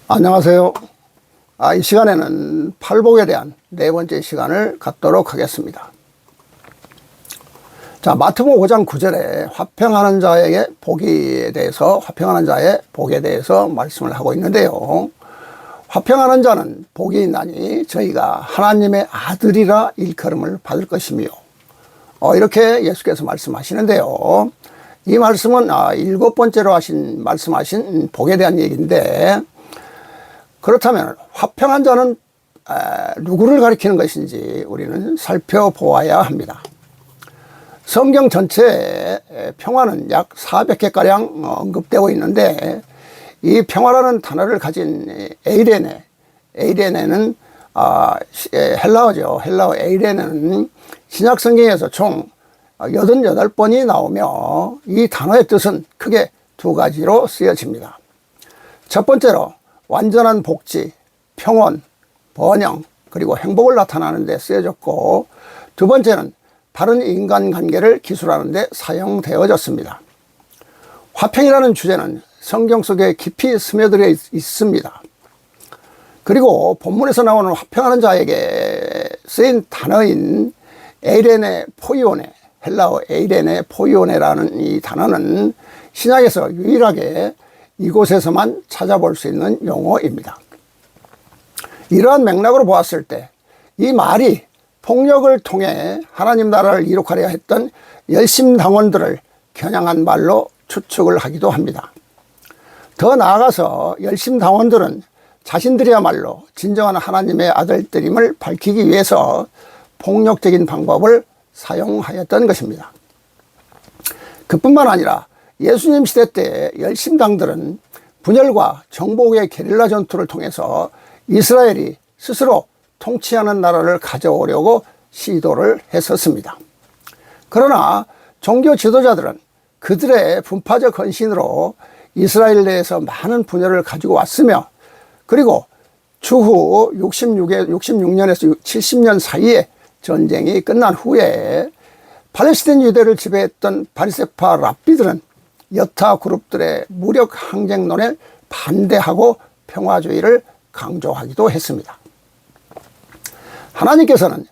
안녕하세요. 이 시간에는 팔복에 대한 네 번째 시간을 갖도록 하겠습니다. 자, 마태복음 5장 9절에 화평하는 자의 복에 대해서 말씀을 하고 있는데요. 화평하는 자는 복이 있나니 저희가 하나님의 아들이라 일컬음을 받을 것이며, 이렇게 예수께서 말씀하시는데요. 이 말씀은 일곱 번째로 말씀하신 복에 대한 얘기인데, 그렇다면 화평한 자는 누구를 가리키는 것인지 우리는 살펴보아야 합니다. 성경 전체에 평화는 약 400개가량 언급되고 있는데, 이 평화라는 단어를 가진 에이레네는 헬라어죠. 헬라어 에이레네는 신약 성경에서 총 88번이 나오며, 이 단어의 뜻은 크게 두 가지로 쓰여집니다. 첫 번째로 완전한 복지, 평온, 번영, 그리고 행복을 나타내는 데 쓰여졌고, 두 번째는 바른 인간관계를 기술하는 데 사용되어졌습니다. 화평이라는 주제는 성경 속에 깊이 스며들어 있습니다. 그리고 본문에서 나오는 화평하는 자에게 쓰인 단어인 에이레네 포이오네, 헬라어 에이레네 포이오네라는 이 단어는 신약에서 유일하게 이곳에서만 찾아볼 수 있는 용어입니다. 이러한 맥락으로 보았을 때 이 말이 폭력을 통해 하나님 나라를 이룩하려 했던 열심당원들을 겨냥한 말로 추측을 하기도 합니다. 더 나아가서 열심당원들은 자신들이야말로 진정한 하나님의 아들들임을 밝히기 위해서 폭력적인 방법을 사용하였던 것입니다. 그뿐만 아니라 예수님 시대 때 열심당들은 분열과 정복의 게릴라 전투를 통해서 이스라엘이 스스로 통치하는 나라를 가져오려고 시도를 했었습니다. 그러나 종교 지도자들은 그들의 분파적 헌신으로 이스라엘 내에서 많은 분열을 가지고 왔으며, 그리고 추후 66년에서 70년 사이에 전쟁이 끝난 후에 팔레스타인 유대를 지배했던 바리새파 랍비들은 여타 그룹들의 무력 항쟁론에 반대하고 평화주의를 강조하기도 했습니다. 하나님께서는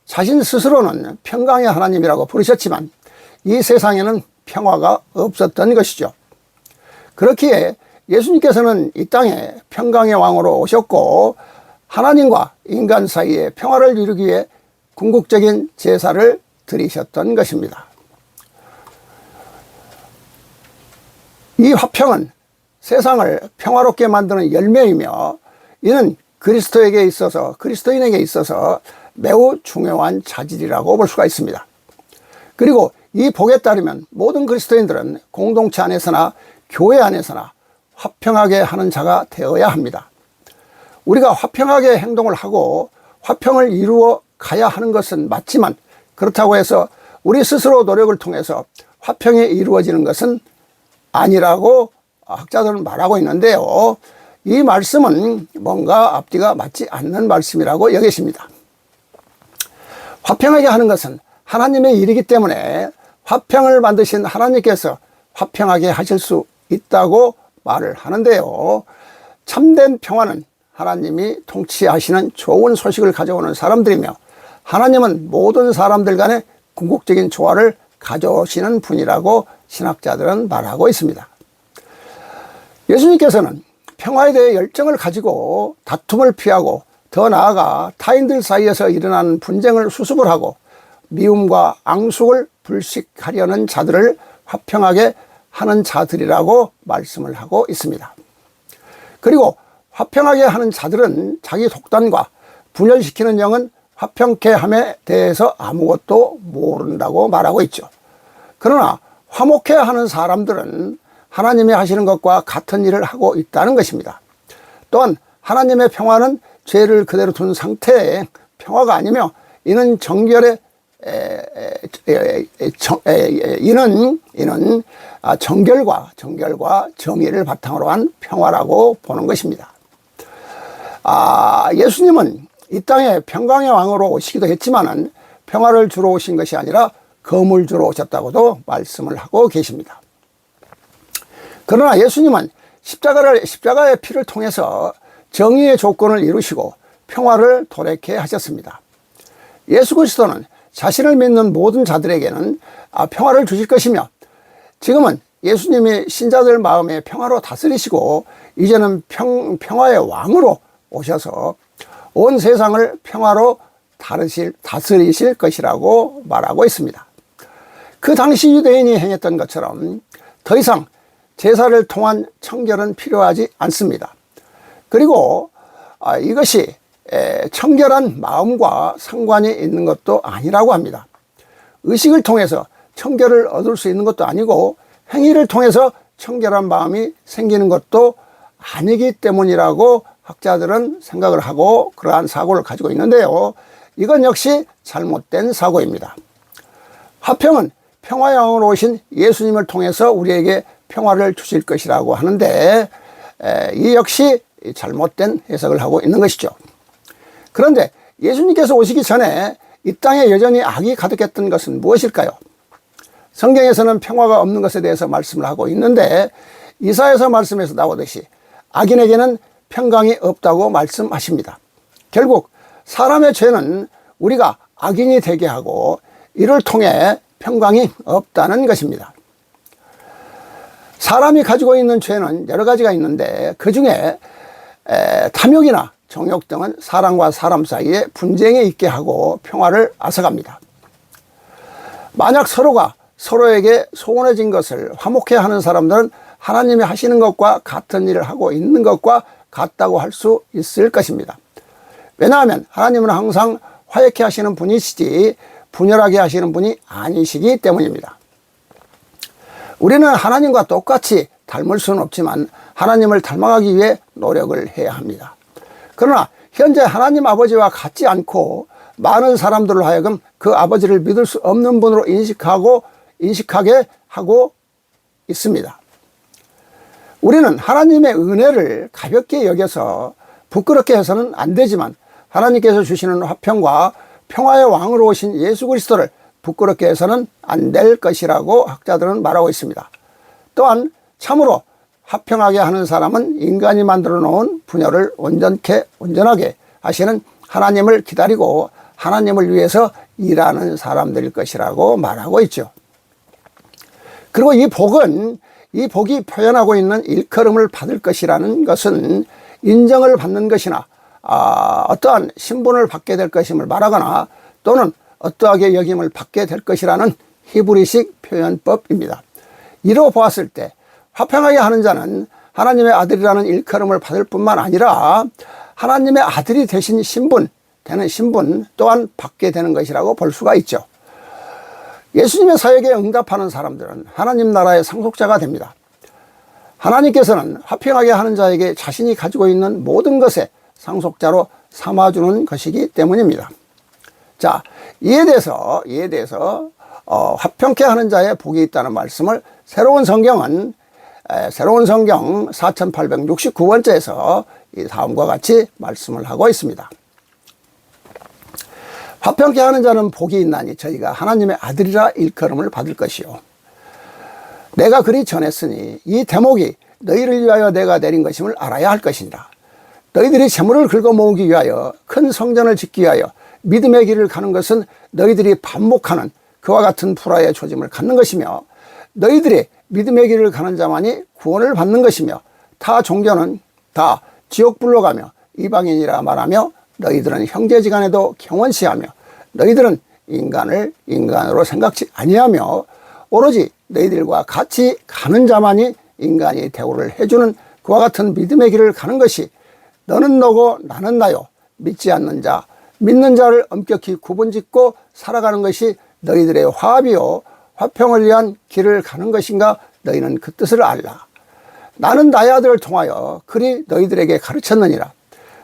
자신 스스로는 평강의 하나님이라고 부르셨지만 이 세상에는 평화가 없었던 것이죠. 그렇기에 예수님께서는 이 땅에 평강의 왕으로 오셨고, 하나님과 인간 사이에 평화를 이루기 위해 궁극적인 제사를 드리셨던 것입니다. 이 화평은 세상을 평화롭게 만드는 열매이며, 이는 그리스도인에게 있어서 매우 중요한 자질이라고 볼 수가 있습니다. 그리고 이 복에 따르면 모든 그리스도인들은 공동체 안에서나 교회 안에서나 화평하게 하는 자가 되어야 합니다. 우리가 화평하게 행동을 하고 화평을 이루어 가야 하는 것은 맞지만, 그렇다고 해서 우리 스스로 노력을 통해서 화평이 이루어지는 것은 아니라고 학자들은 말하고 있는데요. 이 말씀은 뭔가 앞뒤가 맞지 않는 말씀이라고 여기십니다. 화평하게 하는 것은 하나님의 일이기 때문에 화평을 만드신 하나님께서 화평하게 하실 수 있다고 말을 하는데요. 참된 평화는 하나님이 통치하시는 좋은 소식을 가져오는 사람들이며, 하나님은 모든 사람들 간의 궁극적인 조화를 가져오시는 분이라고 신학자들은 말하고 있습니다. 예수님께서는 평화에 대해 열정을 가지고 다툼을 피하고, 더 나아가 타인들 사이에서 일어나는 분쟁을 수습을 하고 미움과 앙숙을 불식하려는 자들을 화평하게 하는 자들이라고 말씀을 하고 있습니다. 그리고 화평하게 하는 자들은 자기 독단과 분열시키는 영은 화평케 함에 대해서 아무것도 모른다고 말하고 있죠. 그러나 화목해 하는 사람들은 하나님이 하시는 것과 같은 일을 하고 있다는 것입니다. 또한 하나님의 평화는 죄를 그대로 둔 상태의 평화가 아니며, 이는 정결과 정의를 바탕으로 한 평화라고 보는 것입니다. 예수님은 이 땅에 평강의 왕으로 오시기도 했지만은 평화를 주러 오신 것이 아니라 검을 주러 오셨다고도 말씀을 하고 계십니다. 그러나 예수님은 십자가의 피를 통해서 정의의 조건을 이루시고 평화를 도래케 하셨습니다. 예수 그리스도는 자신을 믿는 모든 자들에게는 평화를 주실 것이며, 지금은 예수님이 신자들 마음에 평화로 다스리시고 이제는 평화의 왕으로 오셔서 온 세상을 평화로 다스리실 것이라고 말하고 있습니다. 그 당시 유대인이 행했던 것처럼 더 이상 제사를 통한 청결은 필요하지 않습니다. 그리고 이것이 청결한 마음과 상관이 있는 것도 아니라고 합니다. 의식을 통해서 청결을 얻을 수 있는 것도 아니고 행위를 통해서 청결한 마음이 생기는 것도 아니기 때문이라고 학자들은 생각을 하고 그러한 사고를 가지고 있는데요. 이건 역시 잘못된 사고입니다. 화평은 평화의 왕으로 오신 예수님을 통해서 우리에게 평화를 주실 것이라고 하는데, 이 역시 잘못된 해석을 하고 있는 것이죠. 그런데 예수님께서 오시기 전에 이 땅에 여전히 악이 가득했던 것은 무엇일까요? 성경에서는 평화가 없는 것에 대해서 말씀을 하고 있는데, 이사야서 말씀에서 나오듯이 악인에게는 평강이 없다고 말씀하십니다. 결국 사람의 죄는 우리가 악인이 되게 하고 이를 통해 평강이 없다는 것입니다. 사람이 가지고 있는 죄는 여러 가지가 있는데, 그 중에 탐욕이나 정욕 등은 사람과 사람 사이에 분쟁이 있게 하고 평화를 앗아갑니다. 만약 서로가 서로에게 소원해진 것을 화목해 하는 사람들은 하나님이 하시는 것과 같은 일을 하고 있는 것과 같다고 할 수 있을 것입니다. 왜냐하면 하나님은 항상 화해케 하시는 분이시지 분열하게 하시는 분이 아니시기 때문입니다. 우리는 하나님과 똑같이 닮을 수는 없지만 하나님을 닮아가기 위해 노력을 해야 합니다. 그러나 현재 하나님 아버지와 같지 않고 많은 사람들로 하여금 그 아버지를 믿을 수 없는 분으로 인식하게 하고 있습니다. 우리는 하나님의 은혜를 가볍게 여겨서 부끄럽게 해서는 안 되지만, 하나님께서 주시는 화평과 평화의 왕으로 오신 예수 그리스도를 부끄럽게 해서는 안 될 것이라고 학자들은 말하고 있습니다. 또한 참으로 화평하게 하는 사람은 인간이 만들어 놓은 분열을 온전하게 하시는 하나님을 기다리고 하나님을 위해서 일하는 사람들일 것이라고 말하고 있죠. 그리고 이 복이 표현하고 있는 일컬음을 받을 것이라는 것은 인정을 받는 것이나 어떠한 신분을 받게 될 것임을 말하거나 또는 어떠하게 여김을 받게 될 것이라는 히브리식 표현법입니다. 이로 보았을 때 화평하게 하는 자는 하나님의 아들이라는 일컬음을 받을 뿐만 아니라 하나님의 아들이 되는 신분 또한 받게 되는 것이라고 볼 수가 있죠. 예수님의 사역에 응답하는 사람들은 하나님 나라의 상속자가 됩니다. 하나님께서는 화평하게 하는 자에게 자신이 가지고 있는 모든 것의 상속자로 삼아주는 것이기 때문입니다. 자, 이에 대해서 화평케 하는 자의 복이 있다는 말씀을 새로운 성경 4869번째에서 다음과 같이 말씀을 하고 있습니다. 화평케 하는 자는 복이 있나니 저희가 하나님의 아들이라 일컬음을 받을 것이요. 내가 그리 전했으니 이 대목이 너희를 위하여 내가 내린 것임을 알아야 할 것이니라. 너희들이 재물을 긁어 모으기 위하여 큰 성전을 짓기 위하여 믿음의 길을 가는 것은 너희들이 반목하는 그와 같은 불화의 조짐을 갖는 것이며, 너희들이 믿음의 길을 가는 자만이 구원을 받는 것이며, 타 종교는 다 지옥불로 가며 이방인이라 말하며 너희들은 형제지간에도 경원시하며 너희들은 인간을 인간으로 생각지 아니하며 오로지 너희들과 같이 가는 자만이 인간이 대우를 해주는 그와 같은 믿음의 길을 가는 것이 너는 너고 나는 나요. 믿지 않는 자, 믿는 자를 엄격히 구분짓고 살아가는 것이 너희들의 화합이요 화평을 위한 길을 가는 것인가 너희는 그 뜻을 알라. 나는 나의 아들을 통하여 그리 너희들에게 가르쳤느니라.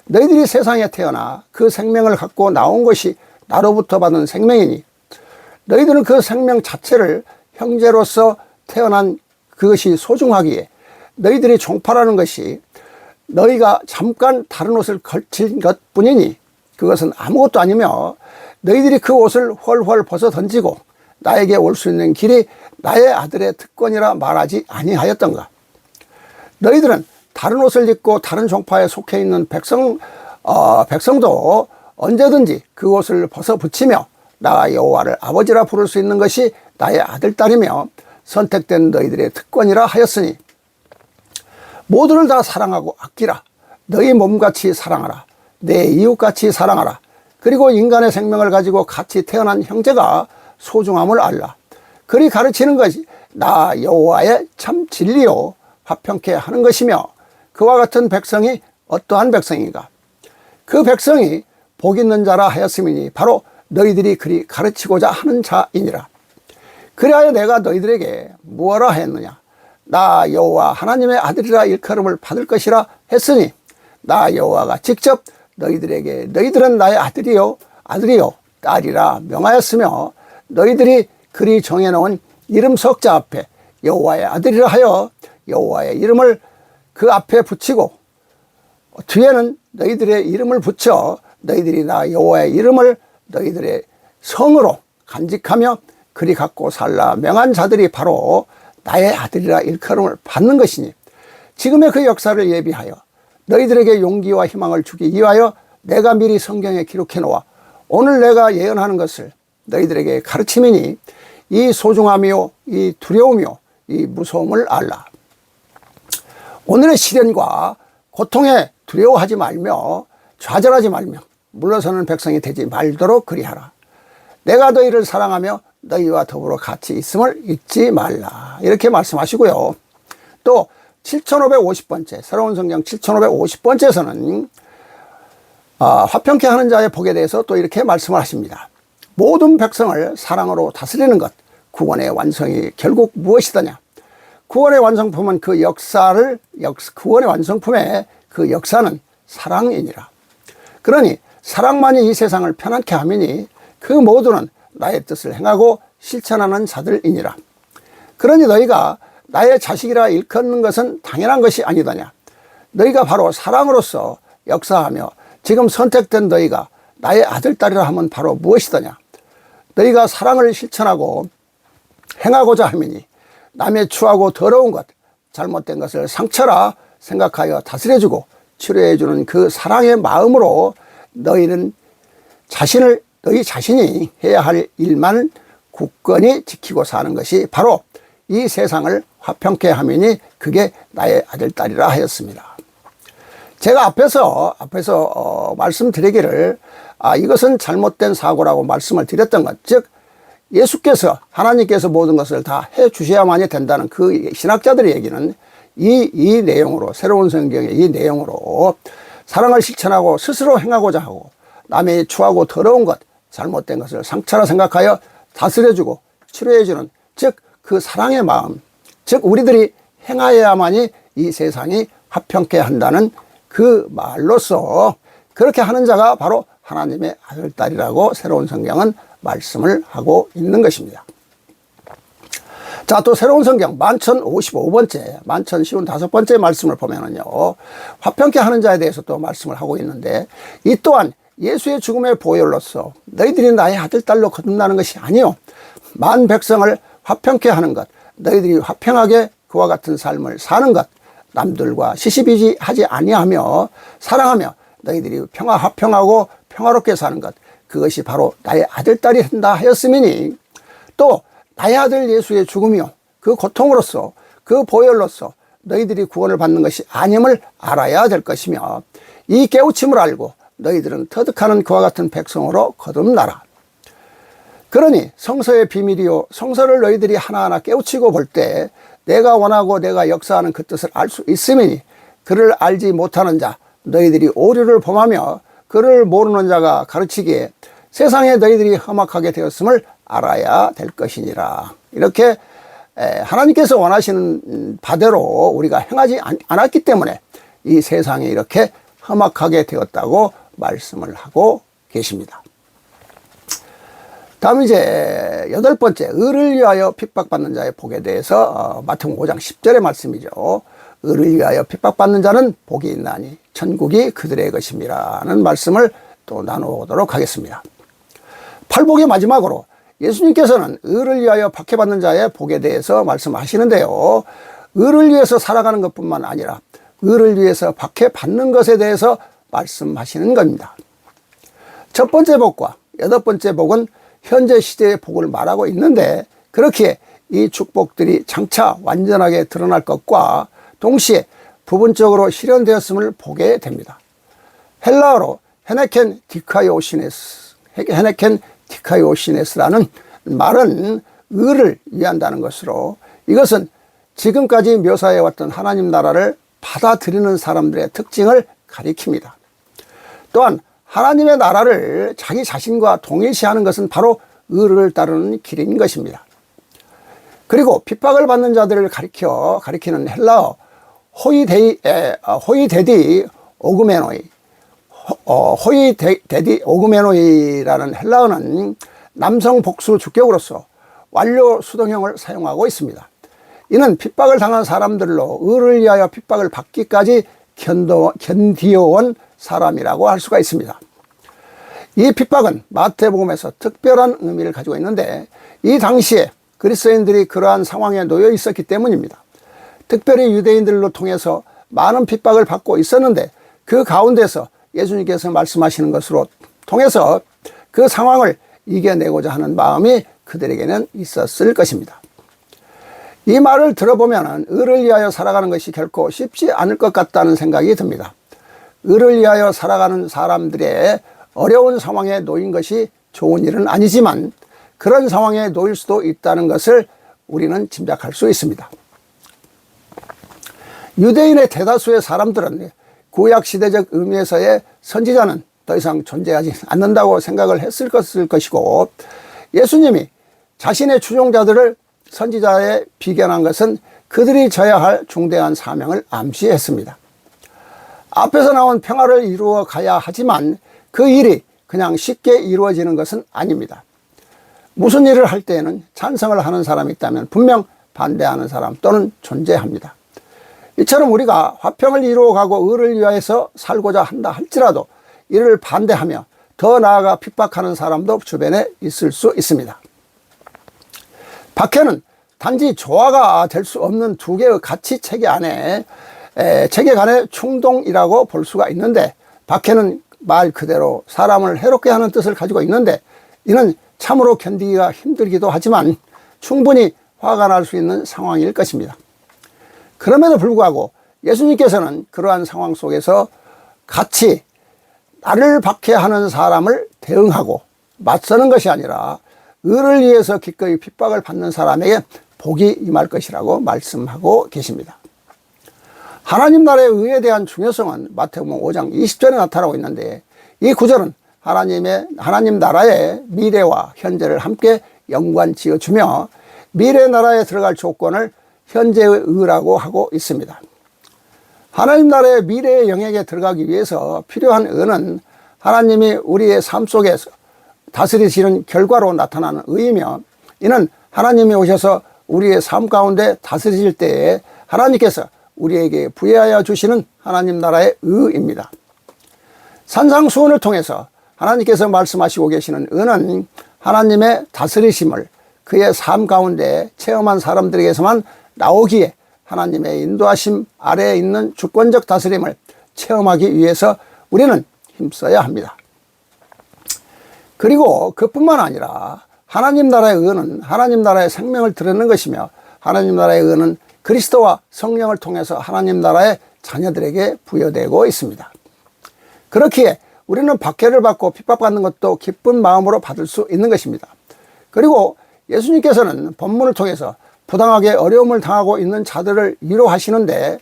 너희들이 세상에 태어나 그 생명을 갖고 나온 것이 나로부터 받은 생명이니 너희들은 그 생명 자체를 형제로서 태어난 그것이 소중하기에 너희들이 종파라는 것이 너희가 잠깐 다른 옷을 걸친 것뿐이니 그것은 아무것도 아니며 너희들이 그 옷을 헐헐 벗어 던지고 나에게 올 수 있는 길이 나의 아들의 특권이라 말하지 아니하였던가. 너희들은 다른 옷을 입고 다른 종파에 속해 있는 백성도 언제든지 그 옷을 벗어 붙이며 나 여호와를 아버지라 부를 수 있는 것이 나의 아들, 딸이며 선택된 너희들의 특권이라 하였으니 모두를 다 사랑하고 아끼라. 너희 몸같이 사랑하라. 내 이웃같이 사랑하라. 그리고 인간의 생명을 가지고 같이 태어난 형제가 소중함을 알라. 그리 가르치는 것이 나 여호와의 참 진리요 화평케 하는 것이며 그와 같은 백성이 어떠한 백성인가? 그 백성이 복 있는 자라 하였음이니 바로 너희들이 그리 가르치고자 하는 자이니라. 그리하여 내가 너희들에게 무엇라 하였느냐? 나 여호와 하나님의 아들이라 일컬음을 받을 것이라 했으니 나 여호와가 직접 너희들에게 너희들은 나의 아들이요 딸이라 명하였으며 너희들이 그리 정해놓은 이름 석자 앞에 여호와의 아들이라 하여 여호와의 이름을 그 앞에 붙이고 뒤에는 너희들의 이름을 붙여 너희들이 나 여호와의 이름을 너희들의 성으로 간직하며 그리 갖고 살라 명한 자들이 바로 나의 아들이라 일컬음을 받는 것이니 지금의 그 역사를 예비하여 너희들에게 용기와 희망을 주기 위하여 내가 미리 성경에 기록해 놓아 오늘 내가 예언하는 것을 너희들에게 가르침이니 이 소중함이요 이 두려움이요 이 무서움을 알라. 오늘의 시련과 고통에 두려워하지 말며 좌절하지 말며 물러서는 백성이 되지 말도록 그리하라. 내가 너희를 사랑하며 너희와 더불어 같이 있음을 잊지 말라. 이렇게 말씀하시고요. 또 7550번째 새로운 성경 7550번째에서는 화평케 하는 자의 복에 대해서 또 이렇게 말씀을 하십니다. 모든 백성을 사랑으로 다스리는 것 구원의 완성이 결국 무엇이더냐? 구원의 완성품은 구원의 완성품의 그 역사는 사랑이니라. 그러니 사랑만이 이 세상을 편안케 함이니 그 모두는 나의 뜻을 행하고 실천하는 자들이니라. 그러니 너희가 나의 자식이라 일컫는 것은 당연한 것이 아니더냐? 너희가 바로 사랑으로서 역사하며 지금 선택된 너희가 나의 아들, 딸이라 하면 바로 무엇이더냐? 너희가 사랑을 실천하고 행하고자 함이니 남의 추하고 더러운 것, 잘못된 것을 상처라 생각하여 다스려주고 치료해주는 그 사랑의 마음으로 너희 자신이 해야 할 일만 굳건히 지키고 사는 것이 바로 이 세상을 화평케 함이니 그게 나의 아들, 딸이라 하였습니다. 제가 앞에서 말씀드리기를 이것은 잘못된 사고라고 말씀을 드렸던 것, 즉 예수께서 하나님께서 모든 것을 다 해 주셔야만이 된다는 그 신학자들의 얘기는 이 내용으로 새로운 성경의 이 내용으로 사랑을 실천하고 스스로 행하고자 하고 남의 추하고 더러운 것 잘못된 것을 상처라 생각하여 다스려주고 치료해주는 즉 그 사랑의 마음 즉 우리들이 행하여야만이 이 세상이 화평케 한다는 그 말로서 그렇게 하는 자가 바로 하나님의 아들, 딸이라고 새로운 성경은 말씀을 하고 있는 것입니다. 자, 또 새로운 성경 1155번째, 1055번째 말씀을 보면은요, 화평케 하는 자에 대해서 또 말씀을 하고 있는데, 이 또한 예수의 죽음의 보혈로서 너희들이 나의 아들, 딸로 거듭나는 것이 아니요, 만 백성을 화평케 하는 것, 너희들이 화평하게 그와 같은 삶을 사는 것, 남들과 시시비지하지 아니하며 사랑하며 너희들이 화평하고 평화롭게 사는 것, 그것이 바로 나의 아들, 딸이 된다 하였음이니 또 나의 아들 예수의 죽음이요 그 고통으로서 그 보혈로서 너희들이 구원을 받는 것이 아님을 알아야 될 것이며 이 깨우침을 알고 너희들은 터득하는 그와 같은 백성으로 거듭나라. 그러니 성서의 비밀이요 성서를 너희들이 하나하나 깨우치고 볼 때 내가 원하고 내가 역사하는 그 뜻을 알 수 있음이니 그를 알지 못하는 자 너희들이 오류를 범하며 그를 모르는 자가 가르치기에 세상에 너희들이 험악하게 되었음을 알아야 될 것이니라. 이렇게 하나님께서 원하시는 바대로 우리가 행하지 않았기 때문에 이 세상이 이렇게 험악하게 되었다고 말씀을 하고 계십니다. 다음 이제 8번째 의를 위하여 핍박받는 자의 복에 대해서 마태복음 5장 10절의 말씀이죠. 의를 위하여 핍박받는 자는 복이 있나니 천국이 그들의 것임이라는 말씀을 또 나누도록 하겠습니다. 팔복의 마지막으로 예수님께서는 의를 위하여 박해받는 자의 복에 대해서 말씀하시는데요. 의를 위해서 살아가는 것뿐만 아니라 의를 위해서 박해받는 것에 대해서 말씀하시는 겁니다. 첫 번째 복과 여덟 번째 복은 현재 시대의 복을 말하고 있는데, 그렇게 이 축복들이 장차 완전하게 드러날 것과 동시에 부분적으로 실현되었음을 보게 됩니다. 헬라어로 헤네켄 디카이오시네스라는 말은 의를 위한다는 것으로, 이것은 지금까지 묘사해왔던 하나님 나라를 받아들이는 사람들의 특징을 가리킵니다. 또한 하나님의 나라를 자기 자신과 동일시하는 것은 바로 의를 따르는 길인 것입니다. 그리고 핍박을 받는 자들을 가리키는 헬라어 호이데디 오그메노이라는 헬라어는 남성 복수 주격으로서 완료 수동형을 사용하고 있습니다. 이는 핍박을 당한 사람들로 의를 위하여 핍박을 받기까지 견디어온 사람이라고 할 수가 있습니다. 이 핍박은 마태복음에서 특별한 의미를 가지고 있는데, 이 당시에 그리스도인들이 그러한 상황에 놓여 있었기 때문입니다. 특별히 유대인들로 통해서 많은 핍박을 받고 있었는데, 그 가운데서 예수님께서 말씀하시는 것으로 통해서 그 상황을 이겨내고자 하는 마음이 그들에게는 있었을 것입니다. 이 말을 들어보면 의를 위하여 살아가는 것이 결코 쉽지 않을 것 같다는 생각이 듭니다. 의를 위하여 살아가는 사람들의 어려운 상황에 놓인 것이 좋은 일은 아니지만, 그런 상황에 놓일 수도 있다는 것을 우리는 짐작할 수 있습니다. 유대인의 대다수의 사람들은 구약시대적 의미에서의 선지자는 더 이상 존재하지 않는다고 생각을 했을 것이고, 예수님이 자신의 추종자들을 선지자에 비견한 것은 그들이 져야 할 중대한 사명을 암시했습니다. 앞에서 나온 평화를 이루어 가야 하지만 그 일이 그냥 쉽게 이루어지는 것은 아닙니다. 무슨 일을 할 때에는 찬성을 하는 사람이 있다면 분명 반대하는 사람 또는 존재합니다. 이처럼 우리가 화평을 이루어가고 의를 위하여서 살고자 한다 할지라도 이를 반대하며 더 나아가 핍박하는 사람도 주변에 있을 수 있습니다. 박해는 단지 조화가 될 수 없는 두 개의 가치 체계 간의 충동이라고 볼 수가 있는데, 박해는 말 그대로 사람을 해롭게 하는 뜻을 가지고 있는데, 이는 참으로 견디기가 힘들기도 하지만 충분히 화가 날 수 있는 상황일 것입니다. 그럼에도 불구하고 예수님께서는 그러한 상황 속에서 같이 나를 박해하는 사람을 대응하고 맞서는 것이 아니라 의를 위해서 기꺼이 핍박을 받는 사람에게 복이 임할 것이라고 말씀하고 계십니다. 하나님 나라의 의에 대한 중요성은 마태복음 5장 20절에 나타나고 있는데, 이 구절은 하나님 나라의 미래와 현재를 함께 연관지어주며 미래 나라에 들어갈 조건을 현재의 의라고 하고 있습니다. 하나님 나라의 미래의 영역에 들어가기 위해서 필요한 의는 하나님이 우리의 삶 속에서 다스리시는 결과로 나타나는 의이며, 이는 하나님이 오셔서 우리의 삶 가운데 다스리실 때에 하나님께서 우리에게 부여하여 주시는 하나님 나라의 의입니다. 산상수훈을 통해서 하나님께서 말씀하시고 계시는 의는 하나님의 다스리심을 그의 삶 가운데 체험한 사람들에게서만 나오기에 하나님의 인도하심 아래에 있는 주권적 다스림을 체험하기 위해서 우리는 힘써야 합니다. 그리고 그뿐만 아니라 하나님 나라의 의는 하나님 나라의 생명을 드러내는 것이며, 하나님 나라의 의는 그리스도와 성령을 통해서 하나님 나라의 자녀들에게 부여되고 있습니다. 그렇기에 우리는 박해를 받고 핍박받는 것도 기쁜 마음으로 받을 수 있는 것입니다. 그리고 예수님께서는 본문을 통해서 부당하게 어려움을 당하고 있는 자들을 위로하시는데,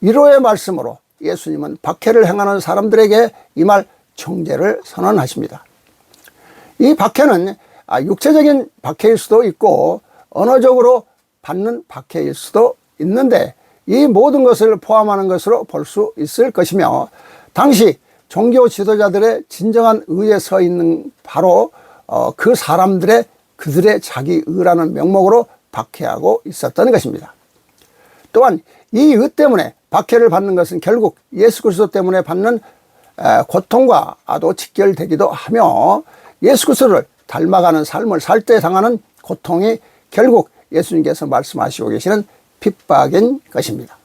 위로의 말씀으로 예수님은 박해를 행하는 사람들에게 임할 정죄를 선언하십니다. 이 박해는 육체적인 박해일 수도 있고 언어적으로 받는 박해일 수도 있는데, 이 모든 것을 포함하는 것으로 볼 수 있을 것이며, 당시 종교 지도자들의 진정한 의에 서 있는 바로 그 사람들의 그들의 자기 의라는 명목으로 박해하고 있었던 것입니다. 또한 이 의 때문에 박해를 받는 것은 결국 예수 그리스도 때문에 받는 고통과도 직결되기도 하며, 예수 그리스도를 닮아가는 삶을 살 때 당하는 고통이 결국 예수님께서 말씀하시고 계시는 핍박인 것입니다.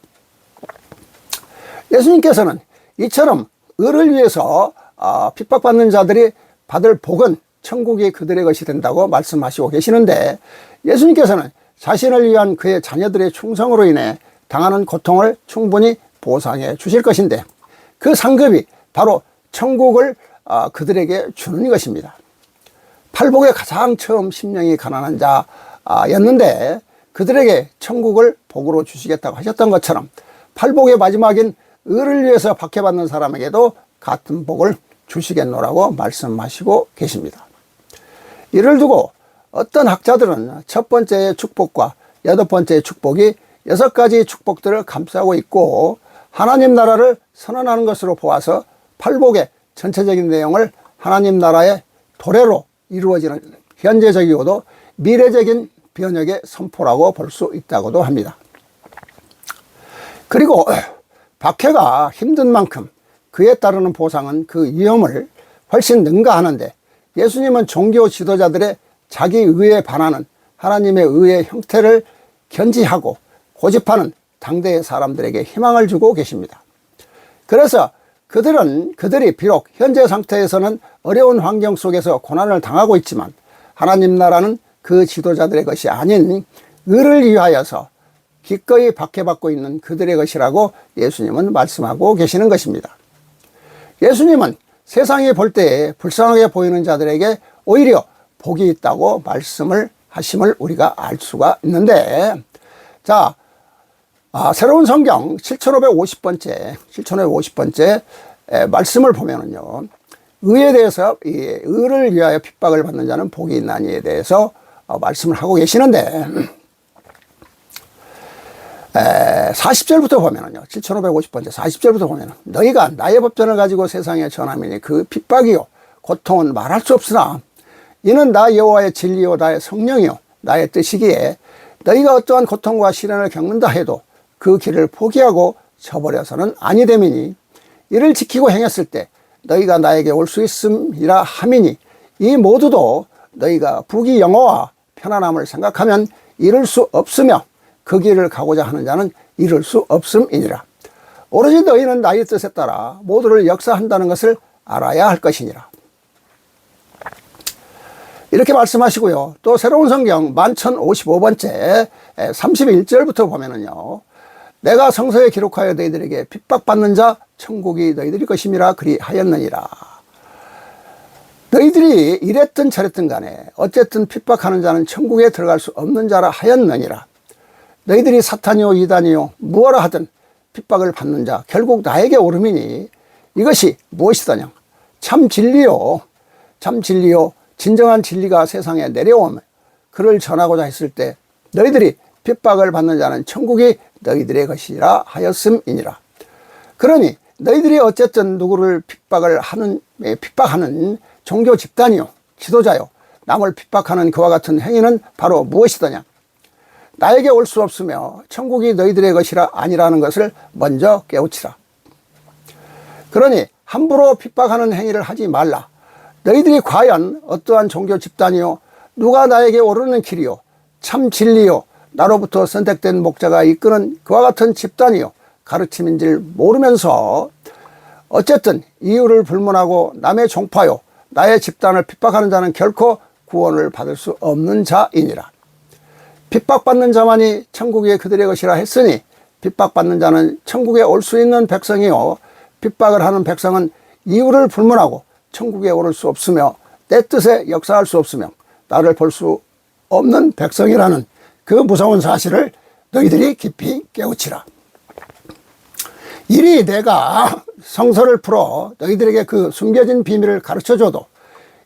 예수님께서는 이처럼 의를 위해서 핍박받는 자들이 받을 복은 천국이 그들의 것이 된다고 말씀하시고 계시는데, 예수님께서는 자신을 위한 그의 자녀들의 충성으로 인해 당하는 고통을 충분히 보상해 주실 것인데, 그 상급이 바로 천국을 그들에게 주는 것입니다. 팔복에 가장 처음 심령이 가난한 자였는데 그들에게 천국을 복으로 주시겠다고 하셨던 것처럼, 팔복의 마지막인 의를 위해서 박해받는 사람에게도 같은 복을 주시겠노라고 말씀하시고 계십니다. 이를 두고 어떤 학자들은 첫 번째의 축복과 여덟 번째의 축복이 6가지 축복들을 감싸고 있고, 하나님 나라를 선언하는 것으로 보아서 팔복의 전체적인 내용을 하나님 나라의 도래로 이루어지는 현재적이고도 미래적인 변혁의 선포라고 볼 수 있다고도 합니다. 그리고 박해가 힘든 만큼 그에 따르는 보상은 그 위험을 훨씬 능가하는데, 예수님은 종교 지도자들의 자기 의에 반하는 하나님의 의의 형태를 견지하고 고집하는 당대의 사람들에게 희망을 주고 계십니다. 그래서 그들이 비록 현재 상태에서는 어려운 환경 속에서 고난을 당하고 있지만, 하나님 나라는 그 지도자들의 것이 아닌 의를 위하여서 기꺼이 박해받고 있는 그들의 것이라고 예수님은 말씀하고 계시는 것입니다. 예수님은 세상이 볼 때에 불쌍하게 보이는 자들에게 오히려 복이 있다고 말씀을 하심을 우리가 알 수가 있는데, 자, 새로운 성경 7550번째 말씀을 보면은요, 의에 대해서, 의를 위하여 핍박을 받는 자는 복이 있나니에 대해서 말씀을 하고 계시는데, 40절부터 보면은요, 7550번째 40절부터 보면은, 너희가 나의 법전을 가지고 세상에 전하미니 그 핍박이요 고통은 말할 수 없으나 이는 나 여호와의 진리요 나의 성령이요 나의 뜻이기에 너희가 어떠한 고통과 시련을 겪는다 해도 그 길을 포기하고 쳐버려서는 아니 됨이니, 이를 지키고 행했을 때 너희가 나에게 올 수 있음이라 함이니, 이 모두도 너희가 부귀 영화와 편안함을 생각하면 이룰 수 없으며 그 길을 가고자 하는 자는 이룰 수 없음이니라. 오로지 너희는 나의 뜻에 따라 모두를 역사한다는 것을 알아야 할 것이니라. 이렇게 말씀하시고요. 또 새로운 성경 11,055번째 31절부터 보면은요, 내가 성서에 기록하여 너희들에게 핍박받는 자 천국이 너희들이 것임이라 그리하였느니라. 너희들이 이랬든 저랬든 간에 어쨌든 핍박하는 자는 천국에 들어갈 수 없는 자라 하였느니라. 너희들이 사탄이요 이단이요 무엇라 하든 핍박을 받는 자 결국 나에게 오름이니, 이것이 무엇이더냐. 참 진리요 진정한 진리가 세상에 내려오며 그를 전하고자 했을 때 너희들이 핍박을 받는 자는 천국이 너희들의 것이라 하였음이니라. 그러니 너희들이 어쨌든 누구를 핍박하는 종교 집단이요 지도자요 남을 핍박하는 그와 같은 행위는 바로 무엇이더냐. 나에게 올 수 없으며 천국이 너희들의 것이라 아니라는 것을 먼저 깨우치라. 그러니 함부로 핍박하는 행위를 하지 말라. 너희들이 과연 어떠한 종교 집단이요 누가 나에게 오르는 길이요 참 진리요 나로부터 선택된 목자가 이끄는 그와 같은 집단이요 가르침인지를 모르면서 어쨌든 이유를 불문하고 남의 종파요 나의 집단을 핍박하는 자는 결코 구원을 받을 수 없는 자이니라. 핍박받는 자만이 천국이 그들의 것이라 했으니, 핍박받는 자는 천국에 올 수 있는 백성이요 핍박을 하는 백성은 이유를 불문하고 천국에 오를 수 없으며 내 뜻에 역사할 수 없으며 나를 볼 수 없는 백성이라는 그 무서운 사실을 너희들이 깊이 깨우치라. 이리 내가 성서를 풀어 너희들에게 그 숨겨진 비밀을 가르쳐줘도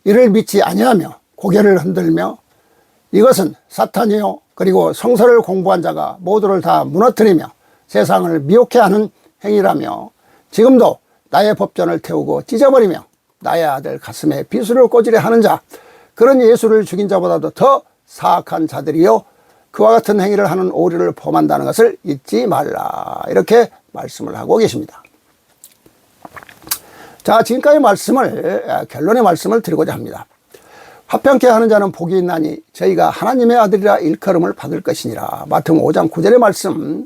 이를 믿지 아니하며 고개를 흔들며 이것은 사탄이요 그리고 성서를 공부한 자가 모두를 다 무너뜨리며 세상을 미혹해 하는 행위라며, 지금도 나의 법전을 태우고 찢어버리며 나의 아들 가슴에 비수를 꽂으려 하는 자, 그런 예수를 죽인 자보다도 더 사악한 자들이요 그와 같은 행위를 하는 오류를 범한다는 것을 잊지 말라. 이렇게 말씀을 하고 계십니다. 자, 지금까지 결론의 말씀을 드리고자 합니다. 화평케 하는 자는 복이 있나니 저희가 하나님의 아들이라 일컬음을 받을 것이니라. 마태복음 5장 9절의 말씀.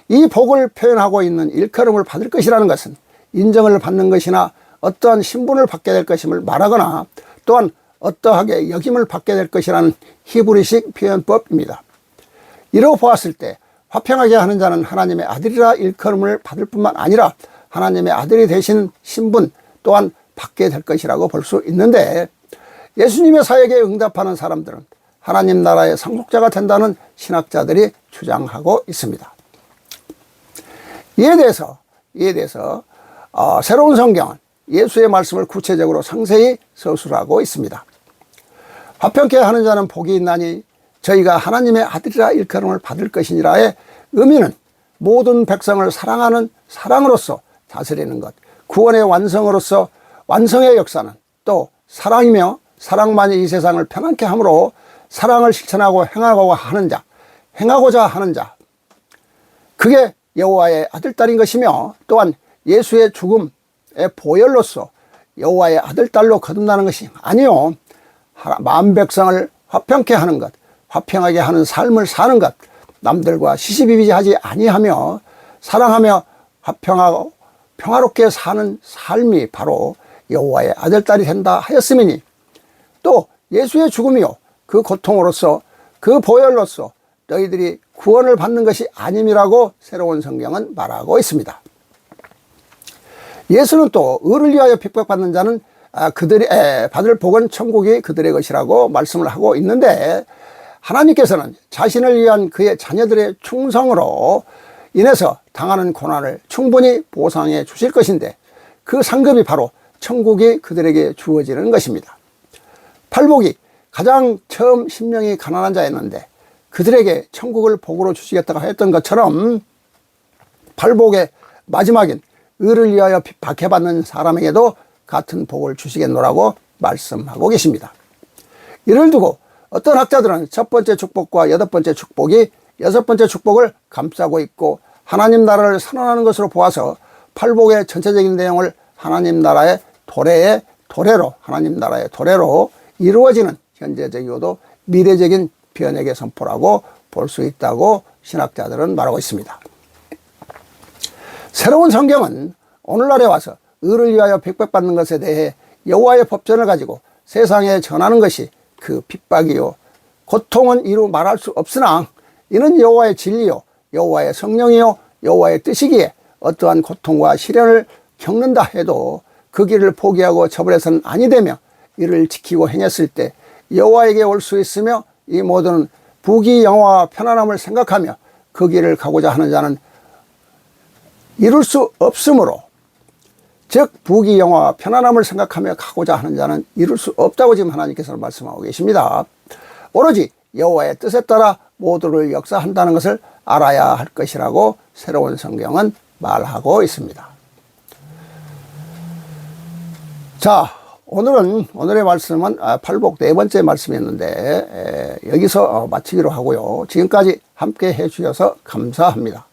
이 복을 표현하고 있는 일컬음을 받을 것이라는 것은 인정을 받는 것이나 어떠한 신분을 받게 될 것임을 말하거나 또한 어떠하게 여김을 받게 될 것이라는 히브리식 표현법입니다. 이로 보았을 때 화평하게 하는 자는 하나님의 아들이라 일컬음을 받을 뿐만 아니라 하나님의 아들이 되신 신분 또한 받게 될 것이라고 볼 수 있는데, 예수님의 사역에 응답하는 사람들은 하나님 나라의 상속자가 된다는 신학자들이 주장하고 있습니다. 이에 대해서 새로운 성경은 예수의 말씀을 구체적으로 상세히 서술하고 있습니다. 화평케 하는 자는 복이 있나니 저희가 하나님의 아들이라 일컬음을 받을 것이니라의 의미는 모든 백성을 사랑하는 사랑으로서 다스리는 것, 구원의 완성으로서 완성의 역사는 또 사랑이며 사랑만이 이 세상을 편안케 함으로 사랑을 실천하고 행하고자 하는 자, 그게 여호와의 아들딸인 것이며 또한 예수의 죽음의 보혈로서 여호와의 아들딸로 거듭나는 것이 아니요, 마음 백성을 화평케 하는 것, 화평하게 하는 삶을 사는 것, 남들과 시시비비하지 아니하며 사랑하며 화평하고 평화롭게 사는 삶이 바로 여호와의 아들딸이 된다 하였음이니, 또 예수의 죽음이요 그 고통으로서 그 보혈로서 너희들이 구원을 받는 것이 아님이라고 새로운 성경은 말하고 있습니다. 예수는 또 의를 위하여 핍박받는 자는 그들이 받을 복은 천국이 그들의 것이라고 말씀을 하고 있는데, 하나님께서는 자신을 위한 그의 자녀들의 충성으로 인해서 당하는 고난을 충분히 보상해 주실 것인데, 그 상급이 바로 천국이 그들에게 주어지는 것입니다. 팔복이 가장 처음 심령이 가난한 자였는데 그들에게 천국을 복으로 주시겠다고 했던 것처럼, 팔복의 마지막인 의를 위하여 박해받는 사람에게도 같은 복을 주시겠노라고 말씀하고 계십니다. 이를 두고 어떤 학자들은 첫 번째 축복과 여덟 번째 축복이 여섯 번째 축복을 감싸고 있고 하나님 나라를 선언하는 것으로 보아서 팔복의 전체적인 내용을 하나님 나라의 도래로 하나님 나라의 도래로 이루어지는 현재적이고도 미래적인 변혁의 선포라고 볼 수 있다고 신학자들은 말하고 있습니다. 새로운 성경은 오늘날에 와서 의를 위하여 핍박받는 것에 대해 여호와의 법전을 가지고 세상에 전하는 것이 그 핍박이요 고통은 이루 말할 수 없으나 이는 여호와의 진리요 여호와의 성령이요 여호와의 뜻이기에 어떠한 고통과 시련을 겪는다 해도 그 길을 포기하고 처벌해서는 아니 되며 이를 지키고 행했을 때 여호와에게 올 수 있으며 이 모든 부귀 영화와 편안함을 생각하며 그 길을 가고자 하는 자는 이룰 수 없으므로, 즉 부귀 영화와 편안함을 생각하며 가고자 하는 자는 이룰 수 없다고 지금 하나님께서는 말씀하고 계십니다. 오로지 여호와의 뜻에 따라 모두를 역사한다는 것을 알아야 할 것이라고 새로운 성경은 말하고 있습니다. 자, 오늘의 말씀은 팔복 네 번째 말씀이었는데 여기서 마치기로 하고요. 지금까지 함께 해주셔서 감사합니다.